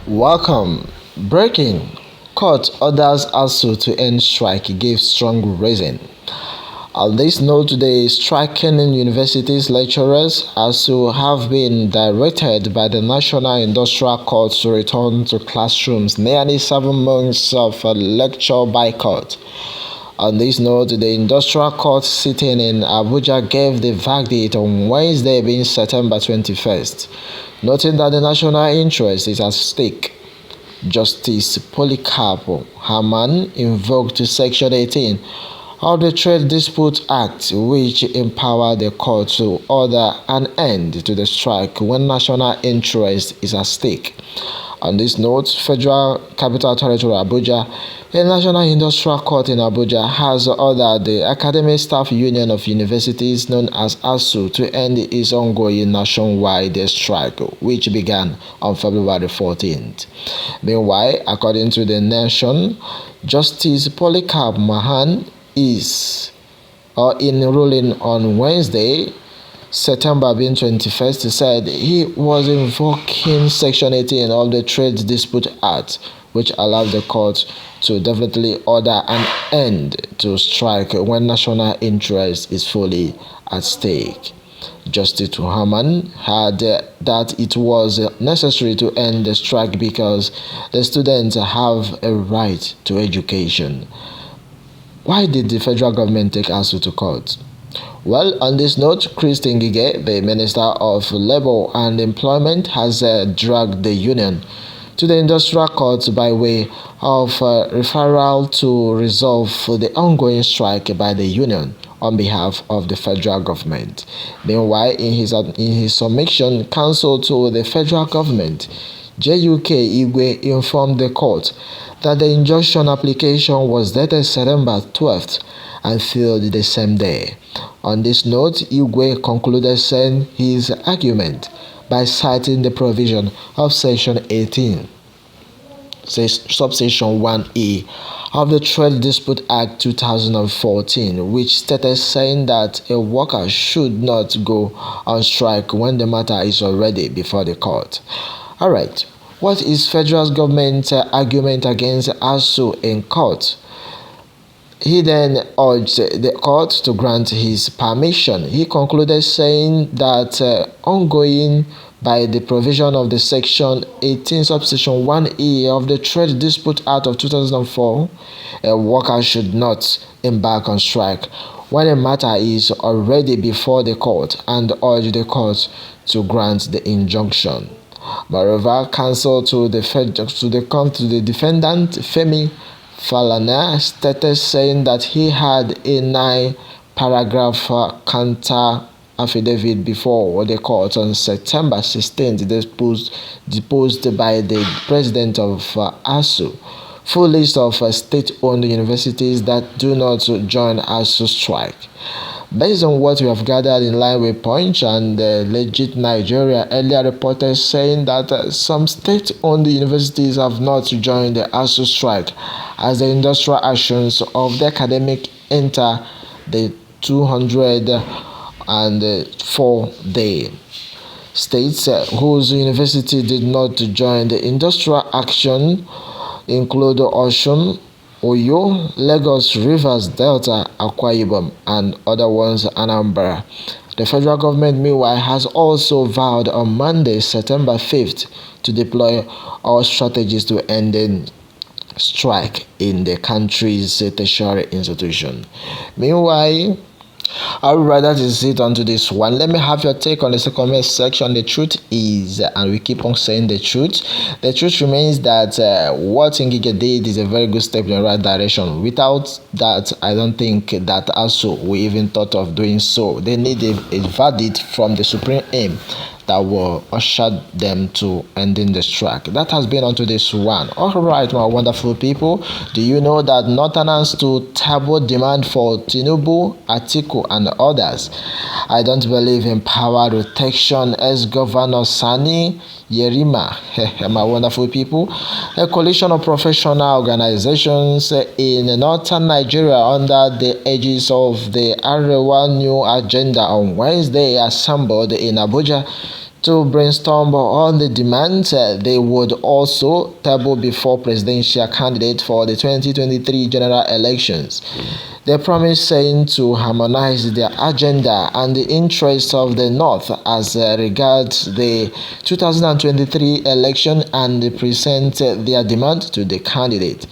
Welcome. Breaking. Court orders ASUU to end strike gives strong reason. On this note, the striking universities lecturers ASUU have been directed by the National Industrial Court to return to classrooms nearly 7 months of a lecture boycott. On this note, the Industrial Court sitting in Abuja gave the verdict on Wednesday, being September 21st, noting that the national interest is at stake. Justice Polycarp Herman invoked Section 18 of the Trade Dispute Act, which empowered the court to order an end to the strike when national interest is at stake. On this note, Federal Capital Territory Abuja, a National Industrial Court in Abuja, has ordered the Academic Staff Union of Universities, known as ASUU, to end its ongoing nationwide strike, which began on February 14th. Meanwhile, according to the Nation, Justice Polycarp Mahan is in ruling on Wednesday, September being 21st, said he was invoking Section 18 of the Trade Dispute Act, which allows the court to definitely order an end to strike when national interest is fully at stake. Justice Herman had that it was necessary to end the strike because the students have a right to education. Why did the federal government take ASUU to court? Well, on this note, Christine Ngige, the Minister of Labour and Employment, has dragged the union to the industrial court by way of referral to resolve the ongoing strike by the union on behalf of the federal government. Meanwhile, in his submission counsel to the federal government, JUK Igwe informed the court that the injunction application was dated September 12th and filed the same day. On this note, Igwe concluded saying his argument by citing the provision of Section 18, subsection 1E of the Trade Dispute Act 2014, which stated saying that a worker should not go on strike when the matter is already before the court. Alright, what is federal government's argument against ASUU in court? He then urged the court to grant his permission. He concluded saying that ongoing by the provision of the Section 18 subsection 1E of the Trade Dispute Act of 2004, a worker should not embark on strike when a matter is already before the court, and urged the court to grant the injunction. Moreover, counsel to the defendant, Femi Falana, stated saying that he had a 9-paragraph counter affidavit before the court on September 16th deposed by the president of ASUU. Full list of state-owned universities that do not join ASUU strike. Based on what we have gathered in line with Punch and Legit Nigeria earlier reported saying that some state-owned universities have not joined the ASUU strike as the industrial actions of the academic enter the 204 day. States whose university did not join the industrial action include Osun, Oyo, Lagos, Rivers, Delta, Akwa Ibom, and other ones, Anambra. The federal government, meanwhile, has also vowed on Monday, September 5th, to deploy all strategies to end strike in the country's tertiary institution. Meanwhile, I would rather to sit onto this one. Let me have your take on the comment section. The truth is, and we keep on saying the truth remains that what Ngige did is a very good step in the right direction. Without that, I don't think that ASUU will even thought of doing so. They need a verdict from the Supreme Aim that will usher them to ending the strike. That has been onto this one. Alright, my wonderful people, do you know that Northerners to table demand for Tinubu, Atiku, and others? I don't believe in power rotation as Governor Sani Yerima, my wonderful people. A coalition of professional organizations in northern Nigeria under the aegis of the Arewa New Agenda on Wednesday assembled in Abuja to brainstorm on the demands they would also table before presidential candidate for the 2023 general elections. They promised saying to harmonize their agenda and the interests of the North as regards the 2023 election and present their demand to the candidate.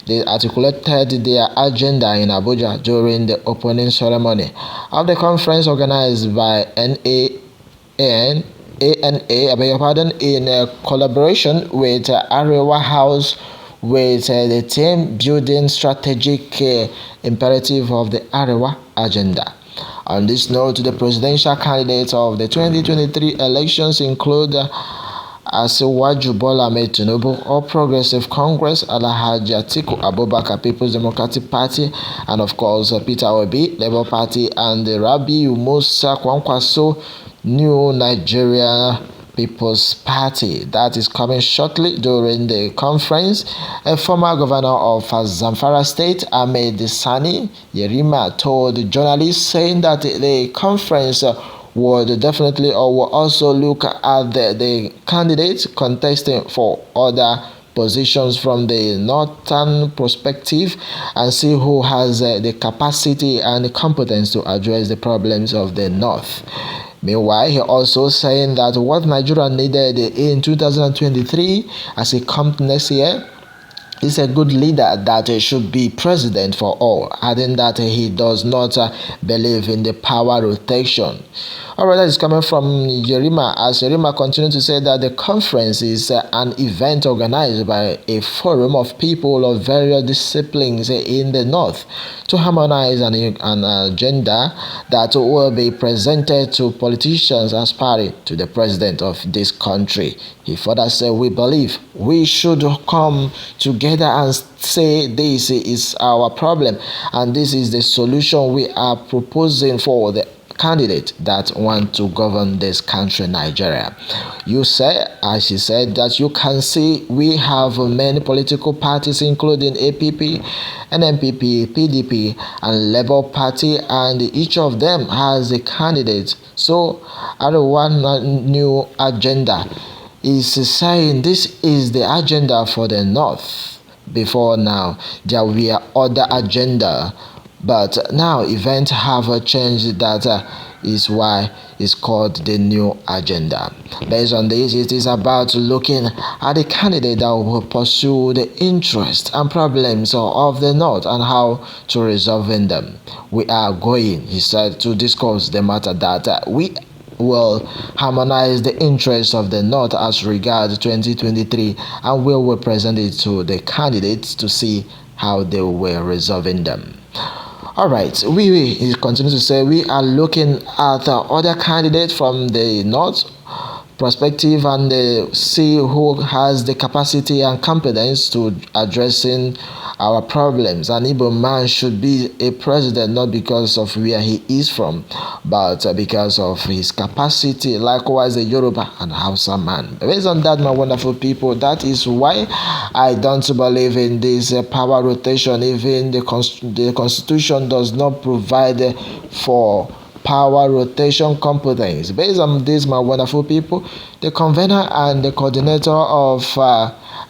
They articulated their agenda in Abuja during the opening ceremony of the conference organized by ANA, I beg your pardon, in collaboration with Arewa House with the team building strategic imperative of the Arewa agenda. On this note, the presidential candidates of the 2023 elections include ASUU Bola Ahmed Tinubu, All Progressive Congress, Alhaji Atiku Abubakar, People's Democratic Party, and of course Peter Obi, Labour Party, and Rabiu Musa Kwankwaso, New Nigeria People's Party. That is coming shortly during the conference. A former governor of Zamfara State, Ahmed Sani Yerima, told journalists saying that the conference would definitely or will also look at the candidates contesting for other positions from the northern perspective and see who has the capacity and the competence to address the problems of the north. Meanwhile, he also saying that what Nigeria needed in 2023 as it comes next year is a good leader that should be president for all, adding that he does not believe in the power rotation. Alright, that is coming from Yerima, as Yerima continued to say that the conference is an event organized by a forum of people of various disciplines in the north to harmonize an agenda that will be presented to politicians aspiring to the president of this country. He further said, we believe we should come together and say this is our problem and this is the solution we are proposing for the candidate that want to govern this country, Nigeria. You say, as she said, that you can see we have many political parties including APP, NMPP, PDP, and Labour Party, and each of them has a candidate. So, our one new agenda is saying this is the agenda for the North. Before now, there were other agenda, but now events have changed. That is why it's called the new agenda. Based on this, it is about looking at the candidate that will pursue the interests and problems of the North and how to resolving them. We are going, he said, to discuss the matter that we will harmonize the interests of the North as regards 2023 and we will present it to the candidates to see how they were resolving them. Alright, we continue to say we are looking at other candidates from the North perspective and see who has the capacity and competence to addressing our problems. An Igbo man should be a president not because of where he is from, but because of his capacity. Likewise, a Yoruba and Hausa man. Based on that, my wonderful people, that is why I don't believe in this power rotation. Even the Constitution does not provide for power rotation competence. Based on this, my wonderful people, the convener and the coordinator of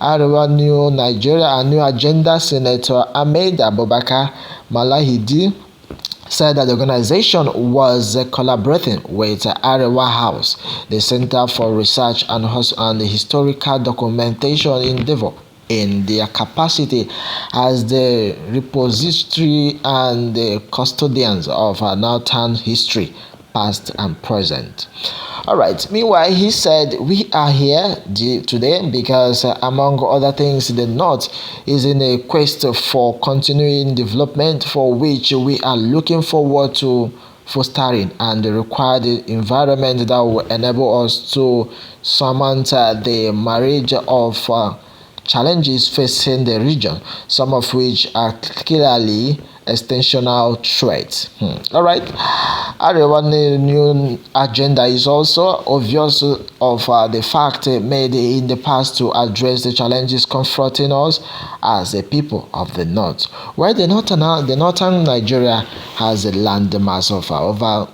Arewa New Nigeria and New Agenda, Senator Ahmed Abubakar Malahidi, said that the organization was collaborating with Arewa House, the Center for Research and Historical Documentation Endeavor, in their capacity as the repository and the custodians of our northern history, past and present. Alright, meanwhile, he said, we are here today because, among other things, the North is in a quest for continuing development for which we are looking forward to fostering and the required environment that will enable us to surmount the marriage of challenges facing the region, some of which are clearly extensional threats. Alright, Arewa new agenda is also obvious of the fact made in the past to address the challenges confronting us as a people of the North, where the northern Nigeria has a landmass of over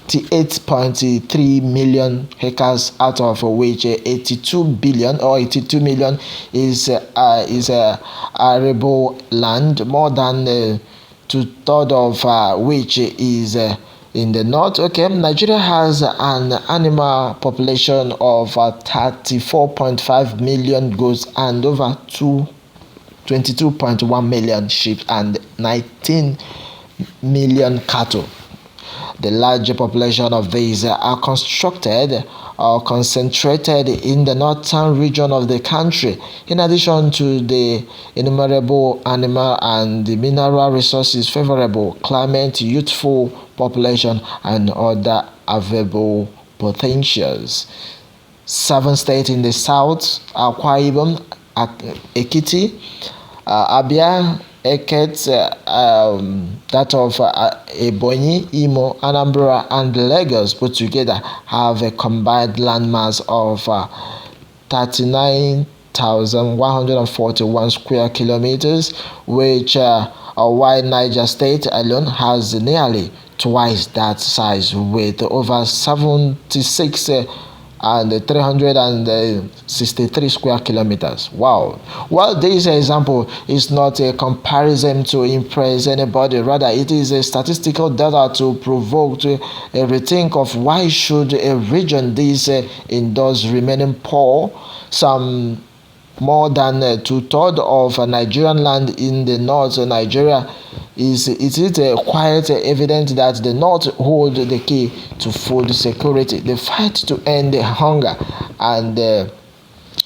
58.3 million hectares, out of which 82 billion or 82 million is arable land, more than two-thirds of which is in the north. Okay, Nigeria has an animal population of 34.5 million goats and over 22.1 million sheep and 19 million cattle. The larger population of these are constructed or concentrated in the northern region of the country. In addition to the innumerable animal and the mineral resources, favorable climate, youthful population, and other available potentials. 7 states in the south: Akwa Ibom, Ekiti, Abia, Eket, that of Ebonyi, Imo, Anambra, and Lagos put together have a combined landmass of 39,141 square kilometers, which while Niger State alone has nearly twice that size, with over 76 and 363 square kilometers. Wow. Well, this example is not a comparison to impress anybody, rather it is a statistical data to provoke a rethink of why should a region this in those remaining poor. Some more than two-thirds of Nigerian land in the north of Nigeria. It is quite evident that the north hold the key to food security. The fight to end hunger and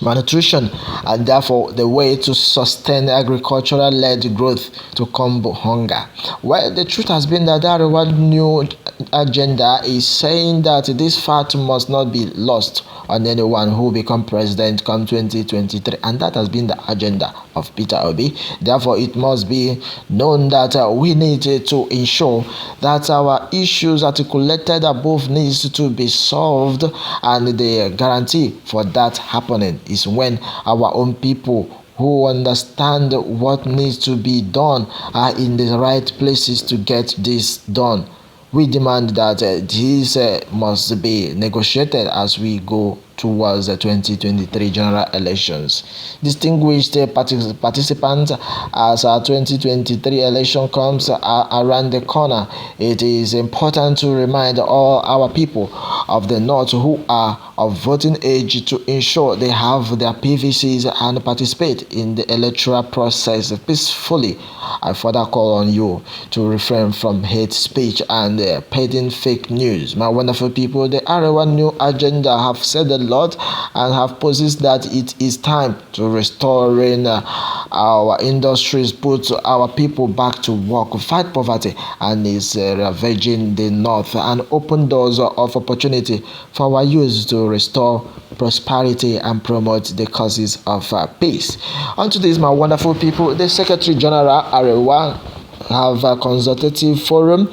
malnutrition, and therefore the way to sustain agricultural-led growth to combat hunger. Well, the truth has been that the one new agenda is saying that this fact must not be lost on anyone who become president come 2023, and that has been the agenda of Peter Obi. Therefore, it must be known that we need to ensure that our issues articulated above needs to be solved, and the guarantee for that happening is when our own people who understand what needs to be done are in the right places to get this done. We demand that this must be negotiated as we go towards the 2023 general elections. Distinguished participants, as our 2023 election comes around the corner, it is important to remind all our people of the north who are of voting age to ensure they have their PVCs and participate in the electoral process peacefully. I further call on you to refrain from hate speech and peddling fake news. My wonderful people, the Arewa New Agenda have said a lot and have posed that it is time to restoring our industries, put our people back to work, fight poverty, and is ravaging the north, and open doors of opportunity for our youth to restore prosperity and promote the causes of peace. Onto this, my wonderful people, the Secretary General Arewa have a consultative forum.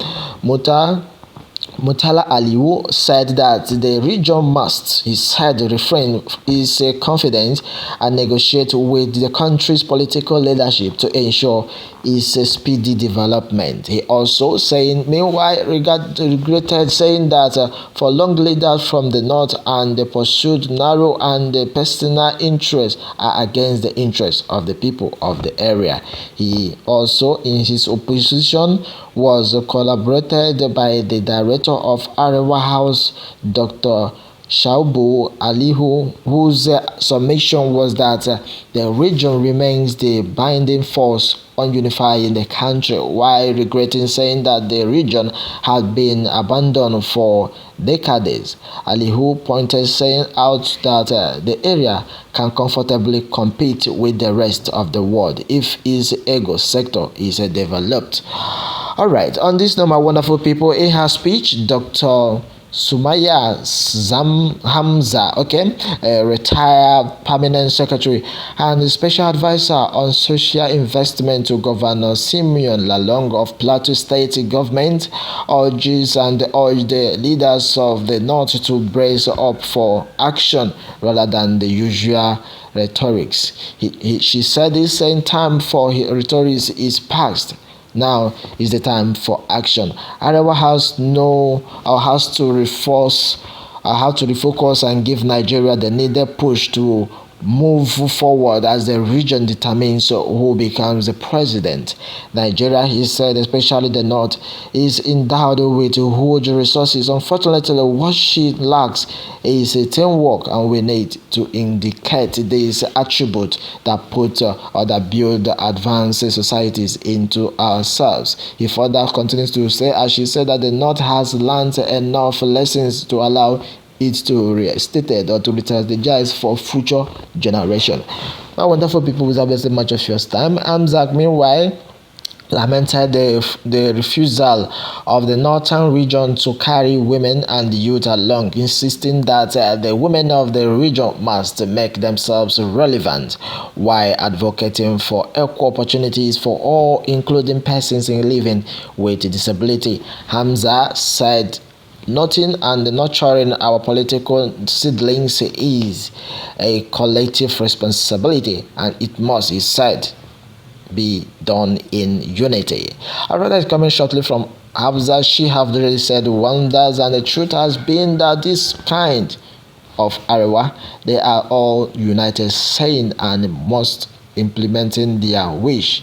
Murtala Aliyu said that the region must, he said, refrain his confidence and negotiate with the country's political leadership to ensure its speedy development. He also meanwhile regretted saying that for long leaders from the north and the pursued narrow and personal interests are against the interests of the people of the area. He also, in his opposition, was collaborated by the director of Arewa House, Dr. Shaubu Alihu, whose summation was that the region remains the binding force on unifying the country, while regretting saying that the region had been abandoned for decades. Alihu pointed saying out that the area can comfortably compete with the rest of the world if its agro sector is developed. Alright, on this note, my wonderful people, in her speech, Dr. Sumaya Hamza, retired permanent secretary and special advisor on social investment to Governor Simeon Lalong of Plateau State government, urged the leaders of the north to brace up for action rather than the usual rhetorics. She said this same time for rhetorics is past. Now is the time for action. Arewa has to reinforce I have to refocus and give Nigeria the needed push to move forward as the region determines who becomes the president. Nigeria, he said, especially the North, is endowed with huge resources. Unfortunately, what she lacks is a teamwork, and we need to indicate this attribute that put or that build advanced societies into ourselves. He further continues to say, as she said, that the North has learned enough lessons to allow it to restated or to re-strategize for future generation. My wonderful people, without wasting much of your time, I'm Zach. Meanwhile, lamented the refusal of the northern region to carry women and youth along, insisting that the women of the region must make themselves relevant while advocating for equal opportunities for all, including persons in living with disability. Hamza said, noting and nurturing our political seedlings is a collective responsibility, and it must, he said, be done in unity. A brother is coming shortly from Hamza. She have already said wonders, and the truth has been that this kind of Arewa, they are all united, saying and most implementing their wish.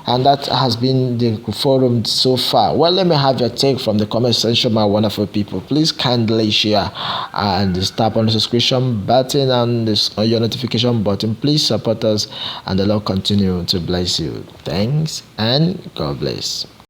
And that has been the forum so far. Well, let me have your take from the comment section, my wonderful people. Please kindly share and tap on the subscription button and on your notification button. Please support us, and the Lord continue to bless you. Thanks and God bless.